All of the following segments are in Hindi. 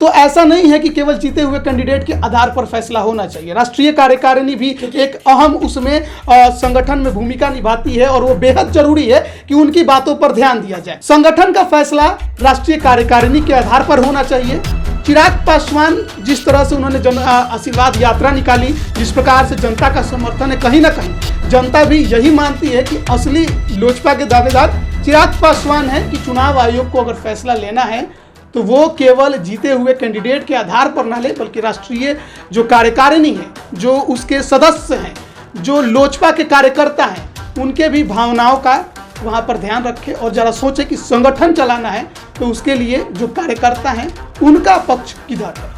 तो ऐसा नहीं है कि केवल जीते हुए कैंडिडेट के आधार पर फैसला होना चाहिए। राष्ट्रीय कार्यकारिणी भी एक अहम उसमें संगठन में भूमिका निभाती है और वो बेहद जरूरी है कि उनकी बातों पर ध्यान दिया जाए। संगठन का फैसला राष्ट्रीय कार्यकारिणी के आधार पर होना चाहिए। चिराग पासवान जिस तरह से उन्होंने जन आशीर्वाद यात्रा निकाली, जिस प्रकार से जनता का समर्थन है, कहीं ना कहीं जनता भी यही मानती है कि असली लोजपा के दावेदार चिराग पासवान है कि चुनाव आयोग को अगर फैसला लेना है तो वो केवल जीते हुए कैंडिडेट के आधार पर ना ले, बल्कि राष्ट्रीय जो कार्यकारिणी है, जो उसके सदस्य हैं, जो लोजपा के कार्यकर्ता हैं, उनके भी भावनाओं का वहाँ पर ध्यान रखे और जरा सोचे कि संगठन चलाना है तो उसके लिए जो कार्यकर्ता हैं उनका पक्ष किधर है।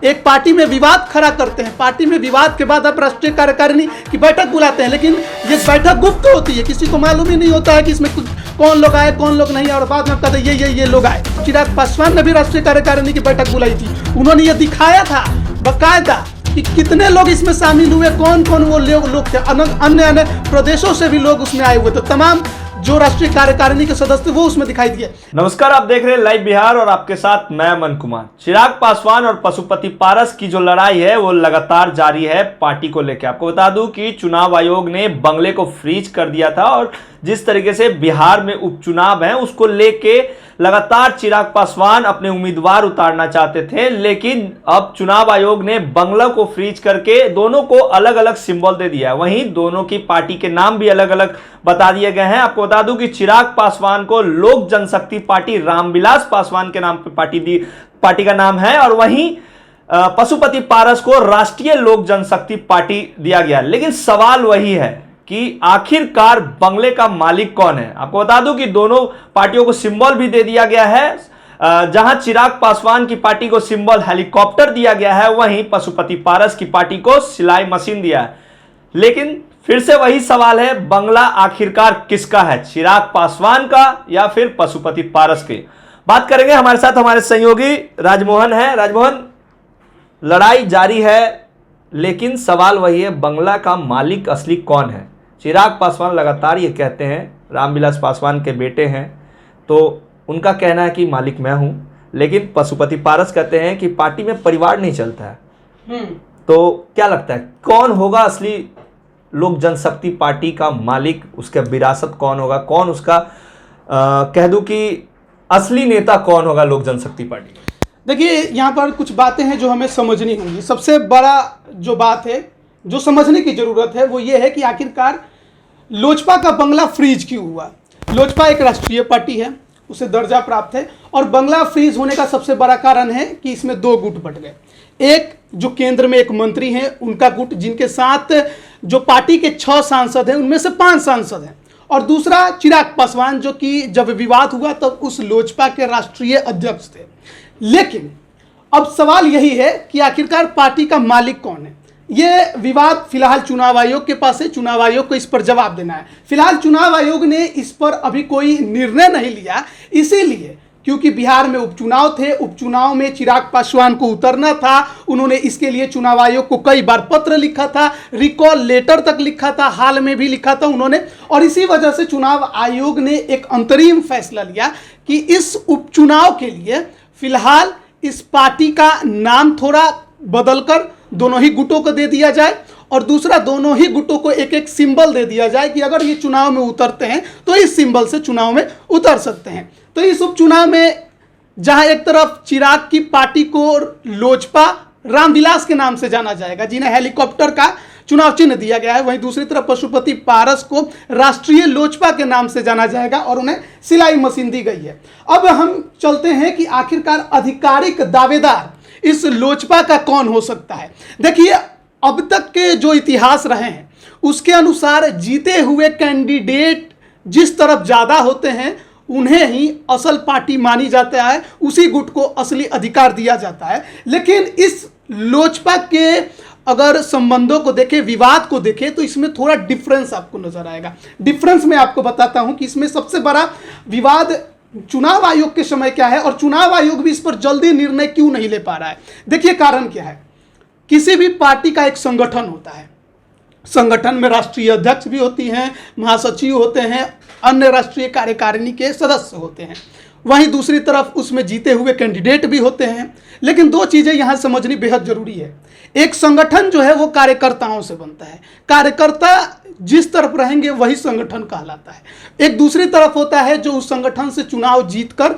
एक पार्टी में विवाद खड़ा करते हैं, पार्टी में विवाद के बाद आप राष्ट्रीय कार्यकारिणी की बैठक बुलाते हैं, लेकिन ये बैठक गुप्त होती है, किसी को मालूम ही नहीं होता है कि इसमें कौन लोग आए कौन लोग नहीं, और बाद में कहते ये लोग आए। चिराग पासवान ने भी राष्ट्रीय कार्यकारिणी की बैठक बुलाई थी, उन्होंने ये दिखाया था बकायदा कि कितने लोग इसमें शामिल हुए, कौन कौन वो लोग थे, अन्य प्रदेशों से भी लोग उसमें आए हुए, तो तमाम जो राष्ट्रीय कार्यकारिणी के सदस्य वो उसमें दिखाई दिए। नमस्कार, आप देख रहे हैं लाइव बिहार और आपके साथ मैं अमन कुमार। चिराग पासवान और पशुपति पारस की जो लड़ाई है वो लगातार जारी है पार्टी को लेकर। आपको बता दूं कि चुनाव आयोग ने बंगले को फ्रीज कर दिया था और जिस तरीके से बिहार में उपचुनाव है उसको लेके लगातार चिराग पासवान अपने उम्मीदवार उतारना चाहते थे, लेकिन अब चुनाव आयोग ने बंगला को फ्रीज करके दोनों को अलग अलग सिंबल दे दिया है। वहीं दोनों की पार्टी के नाम भी अलग अलग बता दिए गए हैं। आपको बता दूं कि चिराग पासवान को लोक जनशक्ति पार्टी रामविलास पासवान के नाम पे पार्टी का नाम है और वहीं पशुपति पारस को राष्ट्रीय लोक जनशक्ति पार्टी दिया गया। लेकिन सवाल वही है कि आखिरकार बंगले का मालिक कौन है। आपको बता दूं कि दोनों पार्टियों को सिंबल भी दे दिया गया है। जहां चिराग पासवान की पार्टी को सिंबल हेलीकॉप्टर दिया गया है, वहीं पशुपति पारस की पार्टी को सिलाई मशीन दिया है। लेकिन फिर से वही सवाल है, बंगला आखिरकार किसका है, चिराग पासवान का या फिर पशुपति पारस के। बात करेंगे, हमारे साथ हमारे सहयोगी राजमोहन है। राजमोहन, लड़ाई जारी है लेकिन सवाल वही है, बंगला का मालिक असली कौन है। चिराग पासवान लगातार ये कहते हैं, रामविलास पासवान के बेटे हैं तो उनका कहना है कि मालिक मैं हूं, लेकिन पशुपति पारस कहते हैं कि पार्टी में परिवार नहीं चलता है। तो क्या लगता है कौन होगा असली लोक जनशक्ति पार्टी का मालिक, उसका विरासत कौन होगा, कौन उसका कह दूं कि असली नेता कौन होगा लोक जनशक्ति पार्टी का? देखिए, यहाँ पर कुछ बातें हैं जो हमें समझनी होंगी। सबसे बड़ा जो बात है जो समझने की जरूरत है वो ये है कि आखिरकार लोजपा का बंगला फ्रीज क्यों हुआ। लोजपा एक राष्ट्रीय पार्टी है, उसे दर्जा प्राप्त है, और बंगला फ्रीज होने का सबसे बड़ा कारण है कि इसमें दो गुट बट गए। एक जो केंद्र में एक मंत्री हैं उनका गुट, जिनके साथ जो पार्टी के 6 सांसद हैं उनमें से 5 सांसद हैं, और दूसरा चिराग पासवान जो कि जब विवाद हुआ तब उस लोजपा के राष्ट्रीय अध्यक्ष थे। लेकिन अब सवाल यही है कि आखिरकार पार्टी का मालिक कौन है। ये विवाद फिलहाल चुनाव आयोग के पास है, चुनाव आयोग को इस पर जवाब देना है। फिलहाल चुनाव आयोग ने इस पर अभी कोई निर्णय नहीं लिया, इसीलिए क्योंकि बिहार में उपचुनाव थे, उपचुनाव में चिराग पासवान को उतरना था। उन्होंने इसके लिए चुनाव आयोग को कई बार पत्र लिखा था, रिकॉल लेटर तक लिखा था, हाल में भी लिखा था उन्होंने, और इसी वजह से चुनाव आयोग ने एक अंतरिम फैसला लिया कि इस उपचुनाव के लिए फिलहाल इस पार्टी का नाम थोड़ा बदलकर दोनों ही गुटों को दे दिया जाए, और दूसरा दोनों ही गुटों को एक एक सिंबल दे दिया जाए कि अगर ये चुनाव में उतरते हैं तो इस सिंबल से चुनाव में उतर सकते हैं। तो इस उपचुनाव में जहां एक तरफ चिराग की पार्टी को लोजपा रामविलास के नाम से जाना जाएगा, जिन्हें हेलीकॉप्टर का चुनाव चिन्ह दिया गया है, वहीं दूसरी तरफ पशुपति पारस को राष्ट्रीय लोजपा के नाम से जाना जाएगा और उन्हें सिलाई मशीन दी गई है। अब हम चलते हैं कि आखिरकार आधिकारिक दावेदार इस लोजपा का कौन हो सकता है। देखिए, अब तक के जो इतिहास रहे हैं उसके अनुसार जीते हुए कैंडिडेट जिस तरफ ज़्यादा होते हैं उन्हें ही असल पार्टी मानी जाता है, उसी गुट को असली अधिकार दिया जाता है। लेकिन इस लोजपा के अगर संबंधों को देखें, विवाद को देखें, तो इसमें थोड़ा डिफरेंस आपको नजर आएगा। डिफरेंस मैं आपको बताता हूं कि इसमें सबसे बड़ा विवाद चुनाव आयोग के समय क्या है और चुनाव आयोग भी इस पर जल्दी निर्णय क्यों नहीं ले पा रहा है। देखिए, कारण क्या है। किसी भी पार्टी का एक संगठन होता है, संगठन में राष्ट्रीय अध्यक्ष भी होती हैं, महासचिव होते हैं, अन्य राष्ट्रीय कार्यकारिणी के सदस्य होते हैं। वहीं दूसरी तरफ उसमें जीते हुए कैंडिडेट भी होते हैं। लेकिन दो चीज़ें यहाँ समझनी बेहद जरूरी है। एक संगठन जो है वो कार्यकर्ताओं से बनता है, कार्यकर्ता जिस तरफ रहेंगे वही संगठन कहलाता है। एक दूसरी तरफ होता है जो उस संगठन से चुनाव जीतकर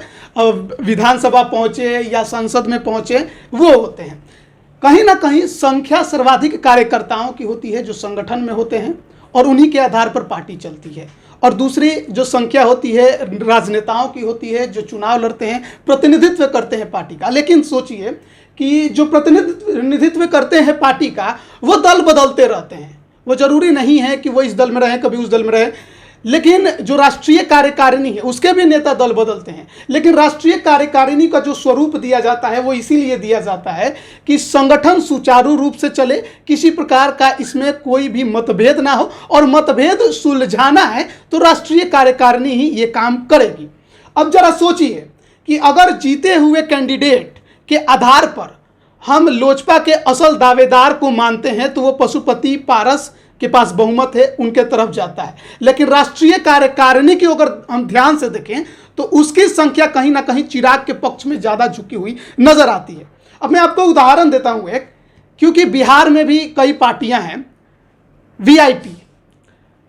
विधानसभा पहुंचे या संसद में पहुंचे, वो होते हैं। कहीं ना कहीं संख्या सर्वाधिक कार्यकर्ताओं की होती है जो संगठन में होते हैं और उन्हीं के आधार पर पार्टी चलती है, और दूसरी जो संख्या होती है राजनेताओं की होती है जो चुनाव लड़ते हैं, प्रतिनिधित्व करते हैं पार्टी का। लेकिन सोचिए कि जो प्रतिनिधित्व करते हैं पार्टी का, वो दल बदलते रहते हैं। वो जरूरी नहीं है कि वो इस दल में रहे, कभी उस दल में रहे। लेकिन जो राष्ट्रीय कार्यकारिणी है उसके भी नेता दल बदलते हैं। लेकिन राष्ट्रीय कार्यकारिणी का जो स्वरूप दिया जाता है वो इसीलिए दिया जाता है कि संगठन सुचारू रूप से चले, किसी प्रकार का इसमें कोई भी मतभेद ना हो, और मतभेद सुलझाना है तो राष्ट्रीय कार्यकारिणी ही ये काम करेगी। अब जरा सोचिए कि अगर जीते हुए कैंडिडेट के आधार पर हम लोजपा के असल दावेदार को मानते हैं तो वो पशुपति पारस के पास बहुमत है, उनके तरफ जाता है। लेकिन राष्ट्रीय कार्यकारिणी की अगर हम ध्यान से देखें तो उसकी संख्या कहीं ना कहीं चिराग के पक्ष में ज़्यादा झुकी हुई नजर आती है। अब मैं आपको उदाहरण देता हूं एक, क्योंकि बिहार में भी कई पार्टियां हैं वीआईपी,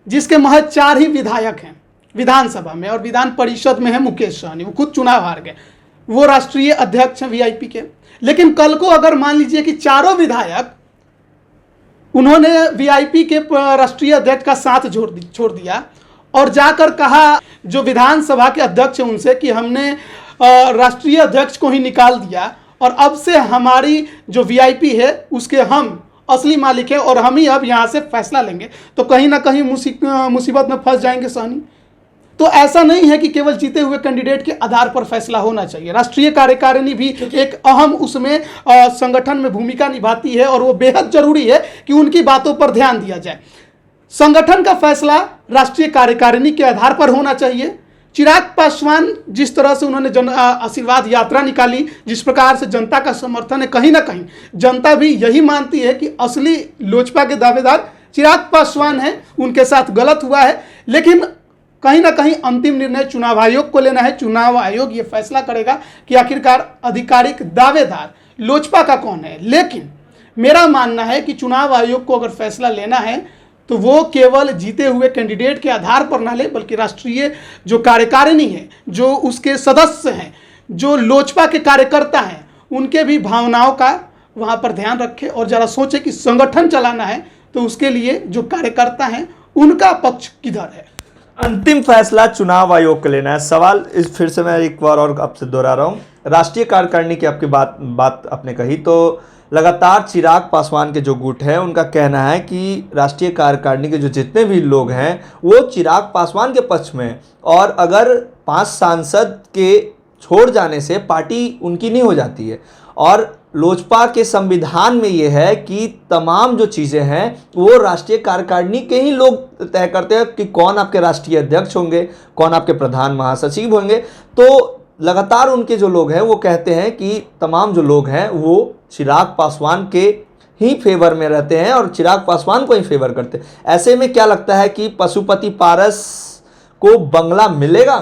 जिसके महज 4 ही विधायक हैं विधानसभा में, और विधान परिषद में है मुकेश सहनी, वो खुद चुनाव हार गए, वो राष्ट्रीय अध्यक्ष हैं वीआईपी के। लेकिन कल को अगर मान लीजिए कि चारों विधायक उन्होंने वीआईपी के राष्ट्रीय अध्यक्ष का साथ छोड़ दिया और जाकर कहा जो विधानसभा के अध्यक्ष हैं उनसे कि हमने राष्ट्रीय अध्यक्ष को ही निकाल दिया और अब से हमारी जो वीआईपी है उसके हम असली मालिक हैं और हम ही अब यहाँ से फैसला लेंगे, तो कहीं ना कहीं मुसीबत में फंस जाएंगे सहनी। तो ऐसा नहीं है कि केवल जीते हुए कैंडिडेट के आधार पर फैसला होना चाहिए। राष्ट्रीय कार्यकारिणी भी एक अहम उसमें संगठन में भूमिका निभाती है और वो बेहद जरूरी है कि उनकी बातों पर ध्यान दिया जाए। संगठन का फैसला राष्ट्रीय कार्यकारिणी के आधार पर होना चाहिए। चिराग पासवान जिस तरह से उन्होंने जन आशीर्वाद यात्रा निकाली, जिस प्रकार से जनता का समर्थन है, कहीं ना कहीं जनता भी यही मानती है कि असली लोजपा के दावेदार चिराग पासवान हैं, उनके साथ गलत हुआ है। लेकिन कहीं ना कहीं अंतिम निर्णय चुनाव आयोग को लेना है। चुनाव आयोग ये फैसला करेगा कि आखिरकार आधिकारिक दावेदार लोजपा का कौन है। लेकिन मेरा मानना है कि चुनाव आयोग को अगर फैसला लेना है तो वो केवल जीते हुए कैंडिडेट के आधार पर ना ले, बल्कि राष्ट्रीय जो कार्यकारिणी है, जो उसके सदस्य हैं, जो लोजपा के कार्यकर्ता हैं, उनके भी भावनाओं का वहाँ पर ध्यान रखे और जरा सोचे कि संगठन चलाना है तो उसके लिए जो कार्यकर्ता हैं उनका पक्ष किधर है। अंतिम फैसला चुनाव आयोग का लेना है। सवाल इस फिर से मैं एक बार और आपसे दोहरा रहा हूँ, राष्ट्रीय कार्यकारिणी की आपकी बात आपने कही, तो लगातार चिराग पासवान के जो गुट है उनका कहना है कि राष्ट्रीय कार्यकारिणी के जो जितने भी लोग हैं वो चिराग पासवान के पक्ष में, और अगर 5 सांसद के छोड़ जाने से पार्टी उनकी नहीं हो जाती है। और लोजपा के संविधान में ये है कि तमाम जो चीज़ें हैं वो राष्ट्रीय कार्यकारिणी के ही लोग तय करते हैं कि कौन आपके राष्ट्रीय अध्यक्ष होंगे, कौन आपके प्रधान महासचिव होंगे। तो लगातार उनके जो लोग हैं वो कहते हैं कि तमाम जो लोग हैं वो चिराग पासवान के ही फेवर में रहते हैं और चिराग पासवान को ही फेवर करते हैं। ऐसे में क्या लगता है कि पशुपति पारस को बंगला मिलेगा?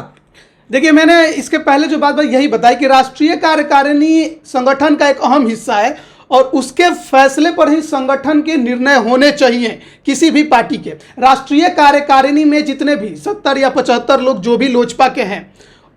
देखिए, मैंने इसके पहले जो बात यही बताई कि राष्ट्रीय कार्यकारिणी संगठन का एक अहम हिस्सा है और उसके फैसले पर ही संगठन के निर्णय होने चाहिए किसी भी पार्टी के। राष्ट्रीय कार्यकारिणी में जितने भी 70 या 75 लोग जो भी लोजपा के हैं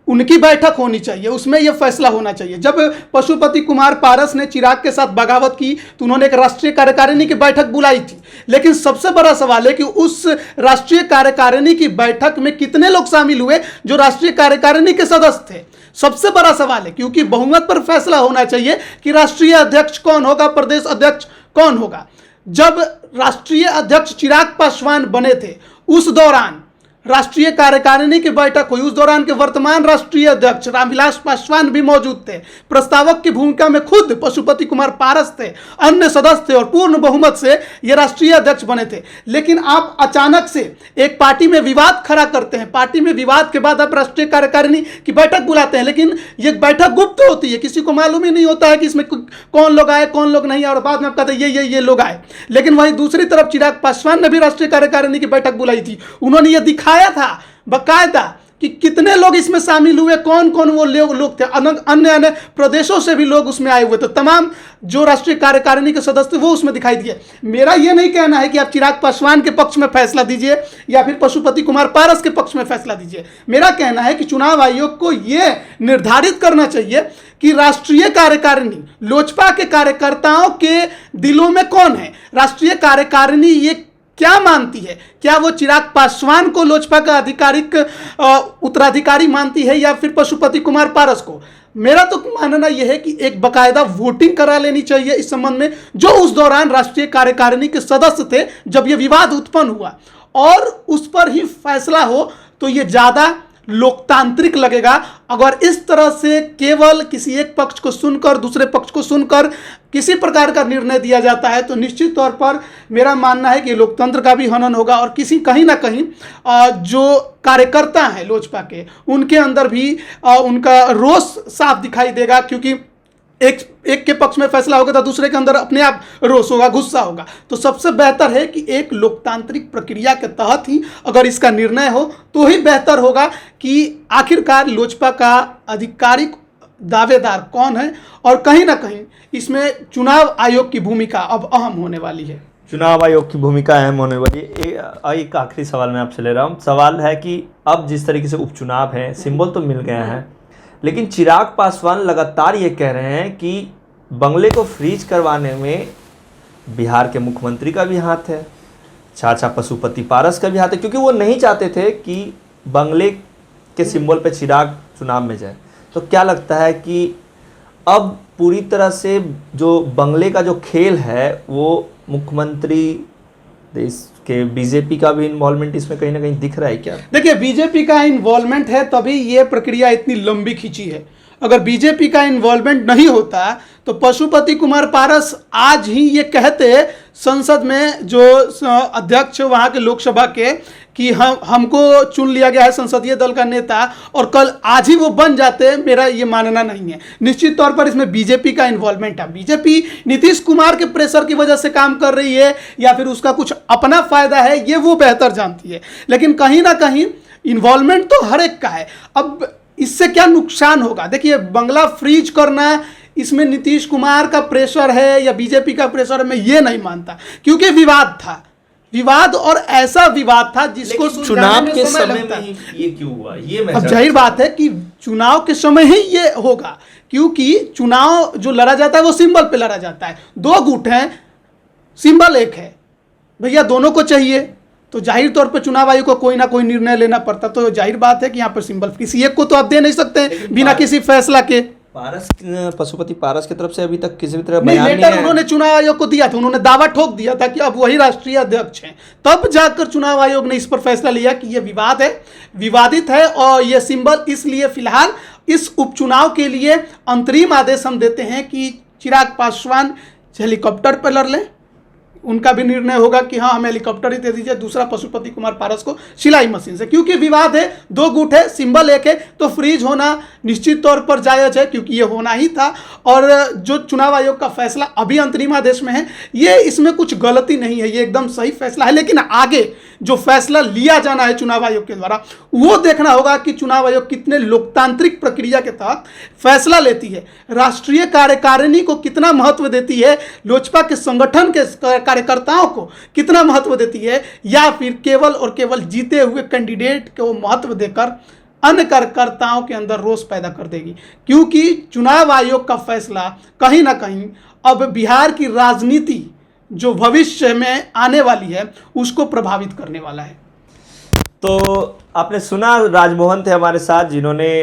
उनकी बैठक होनी चाहिए, उसमें यह फैसला होना चाहिए। जब पशुपति कुमार पारस ने चिराग के साथ बगावत की तो उन्होंने एक राष्ट्रीय कार्यकारिणी की बैठक बुलाई थी, लेकिन सबसे बड़ा सवाल है कि उस राष्ट्रीय कार्यकारिणी की बैठक में कितने लोग शामिल हुए जो राष्ट्रीय कार्यकारिणी के सदस्य थे। सबसे बड़ा सवाल है, क्योंकि बहुमत पर फैसला होना चाहिए कि राष्ट्रीय अध्यक्ष कौन होगा, प्रदेश अध्यक्ष कौन होगा। जब राष्ट्रीय अध्यक्ष चिराग पासवान बने थे उस दौरान राष्ट्रीय कार्यकारिणी की बैठक हुई, उस दौरान के वर्तमान राष्ट्रीय अध्यक्ष रामविलास पासवान भी मौजूद थे। प्रस्तावक की भूमिका में खुद पशुपति कुमार पारस थे, अन्य सदस्य थे और पूर्ण बहुमत से ये राष्ट्रीय अध्यक्ष बने थे। लेकिन आप अचानक से एक पार्टी में विवाद खड़ा करते हैं, पार्टी में विवाद के बाद आप राष्ट्रीय कार्यकारिणी की बैठक बुलाते हैं, लेकिन ये बैठक गुप्त होती है, किसी को मालूम ही नहीं होता है कि इसमें कौन लोग आए कौन लोग नहीं आए, और बाद में आप कहते हैं ये लोग आए। लेकिन वहीं दूसरी तरफ चिराग पासवान ने भी राष्ट्रीय कार्यकारिणी की बैठक बुलाई थी, उन्होंने ये दिखाया था बकायदा कि कितने लोग इसमें शामिल हुए, कौन कौन वो लोग थे, अन्य अन्य प्रदेशों से भी लोग उसमें आए हुए थे, तमाम जो राष्ट्रीय कार्यकारिणी के सदस्य वो उसमें दिखाई दिए। मेरा ये नहीं कहना है कि आप चिराग पासवान के पक्ष में फैसला दीजिए या फिर पशुपति कुमार पारस के पक्ष में फैसला दीजिए। मेरा कहना है कि चुनाव आयोग को ये निर्धारित करना चाहिए कि राष्ट्रीय कार्यकारिणी लोजपा के कार्यकर्ताओं के दिलों में कौन है, राष्ट्रीय कार्यकारिणी ये क्या मानती है, क्या वो चिराग पासवान को लोजपा का आधिकारिक उत्तराधिकारी मानती है या फिर पशुपति कुमार पारस को। मेरा तो मानना यह है कि एक बकायदा वोटिंग करा लेनी चाहिए इस संबंध में, जो उस दौरान राष्ट्रीय कार्यकारिणी के सदस्य थे जब यह विवाद उत्पन्न हुआ, और उस पर ही फैसला हो तो ये ज्यादा लोकतांत्रिक लगेगा। अगर इस तरह से केवल किसी एक पक्ष को सुनकर दूसरे पक्ष को सुनकर किसी प्रकार का निर्णय दिया जाता है तो निश्चित तौर पर मेरा मानना है कि लोकतंत्र का भी हनन होगा और कहीं ना कहीं जो कार्यकर्ता हैं लोजपा के उनके अंदर भी उनका रोष साफ दिखाई देगा, क्योंकि एक के पक्ष में फैसला होगा तो दूसरे के अंदर अपने आप रोष होगा, गुस्सा होगा। तो सबसे बेहतर है कि एक लोकतांत्रिक प्रक्रिया के तहत ही अगर इसका निर्णय हो तो ही बेहतर होगा कि आखिरकार लोजपा का आधिकारिक दावेदार कौन है, और कहीं ना कहीं इसमें चुनाव आयोग की भूमिका अब अहम होने वाली है। चुनाव आयोग की भूमिका अहम होने वाली है। एक आखिरी सवाल मैं आपसे ले रहा हूँ। सवाल है कि अब जिस तरीके से उपचुनाव है, सिंबल तो मिल गया है, लेकिन चिराग पासवान लगातार ये कह रहे हैं कि बंगले को फ्रीज करवाने में बिहार के मुख्यमंत्री का भी हाथ है, चाचा पशुपति पारस का भी हाथ है, क्योंकि वो नहीं चाहते थे कि बंगले के सिंबल पे चिराग चुनाव में जाए। तो क्या लगता है कि अब पूरी तरह से जो बंगले का जो खेल है वो मुख्यमंत्री देश के बीजेपी का भी इन्वॉल्वमेंट इसमें कहीं ना कहीं दिख रहा है क्या? देखिए, बीजेपी का इन्वॉल्वमेंट है तभी ये प्रक्रिया इतनी लंबी खींची है। अगर बीजेपी का इन्वॉल्वमेंट नहीं होता तो पशुपति कुमार पारस आज ही ये कहते संसद में जो अध्यक्ष वहाँ के लोकसभा के कि हमको चुन लिया गया है संसदीय दल का नेता, और कल आज ही वो बन जाते। मेरा ये मानना नहीं है। निश्चित तौर पर इसमें बीजेपी का इन्वॉल्वमेंट है। बीजेपी नीतीश कुमार के प्रेशर की वजह से काम कर रही है या फिर उसका कुछ अपना फायदा है, ये वो बेहतर जानती है, लेकिन कहीं ना कहीं इन्वॉल्वमेंट तो हर एक का है। अब इससे क्या नुकसान होगा? देखिए, बंगला फ्रीज करना इसमें नीतीश कुमार का प्रेशर है या बीजेपी का प्रेशर है, मैं ये नहीं मानता, क्योंकि विवाद था, विवाद और ऐसा विवाद था जिसको चुनाव के समय में ये क्यों हुआ, ये मैं अब जाहिर बात है कि चुनाव के समय ही ये होगा, क्योंकि चुनाव जो लड़ा जाता है वो सिंबल पे लड़ा जाता है। दो गुट हैं, सिंबल एक है, भैया दोनों को चाहिए, तो जाहिर तौर पर चुनाव आयोग को कोई ना कोई निर्णय लेना पड़ता। तो जाहिर बात है कि यहाँ पर सिंबल किसी एक को तो आप दे नहीं सकते बिना किसी फैसला के। पारस, पशुपति पारस की तरफ से अभी तक किसी भी तरह नहीं, बयान लेटर नहीं है। उन्होंने चुनाव आयोग को दिया था, उन्होंने दावा ठोक दिया था कि अब वही राष्ट्रीय अध्यक्ष हैं। तब जाकर चुनाव आयोग ने इस पर फैसला लिया कि यह विवाद है, विवादित है, और यह सिंबल इसलिए फिलहाल इस उपचुनाव के लिए अंतरिम आदेश हम देते हैं कि चिराग पासवान हेलीकॉप्टर पर लड़ लें। उनका भी निर्णय होगा कि हाँ, हमें हेलीकॉप्टर ही दे दीजिए, दूसरा पशुपति कुमार पारस को सिलाई मशीन से, क्योंकि विवाद है, दो गुट है, सिंबल एक है, तो फ्रीज होना निश्चित तौर पर जायज है, क्योंकि ये होना ही था। और जो चुनाव आयोग का फैसला अभी अंतरिम आदेश में है, ये इसमें कुछ गलती नहीं है, ये एकदम सही फैसला है। लेकिन आगे जो फैसला लिया जाना है चुनाव आयोग के द्वारा, वो देखना होगा कि चुनाव आयोग कितने लोकतांत्रिक प्रक्रिया के तहत फैसला लेती है, राष्ट्रीय कार्यकारिणी को कितना महत्व देती है, लोजपा के संगठन के कार्यकर्ताओं को कितना महत्व देती है, या फिर केवल और केवल जीते हुए कैंडिडेट को महत्व देकर अन्य कार्यकर्ताओं के अंदर रोष पैदा कर देगी। क्योंकि चुनाव आयोग का फैसला कहीं ना कहीं अब बिहार की राजनीति जो भविष्य में आने वाली है उसको प्रभावित करने वाला है। तो आपने सुना, राजमोहन थे हमारे साथ, जिन्होंने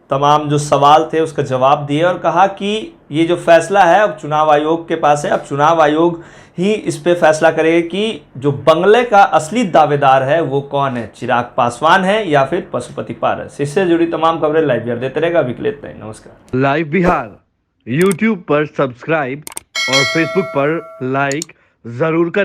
तमाम जो सवाल थे उसका जवाब दिए और कहा कि ये जो फैसला है अब चुनाव आयोग के पास है, अब चुनाव आयोग ही इस पे फैसला करेगा कि जो बंगले का असली दावेदार है वो कौन है, चिराग पासवान है या फिर पशुपति पारस। इससे जुड़ी तमाम खबरें लाइव बिहार देते रहेगा। अभी के लिए इतना ही, नमस्कार। लाइव बिहार यूट्यूब पर सब्सक्राइब और फेसबुक पर लाइक जरूर करें।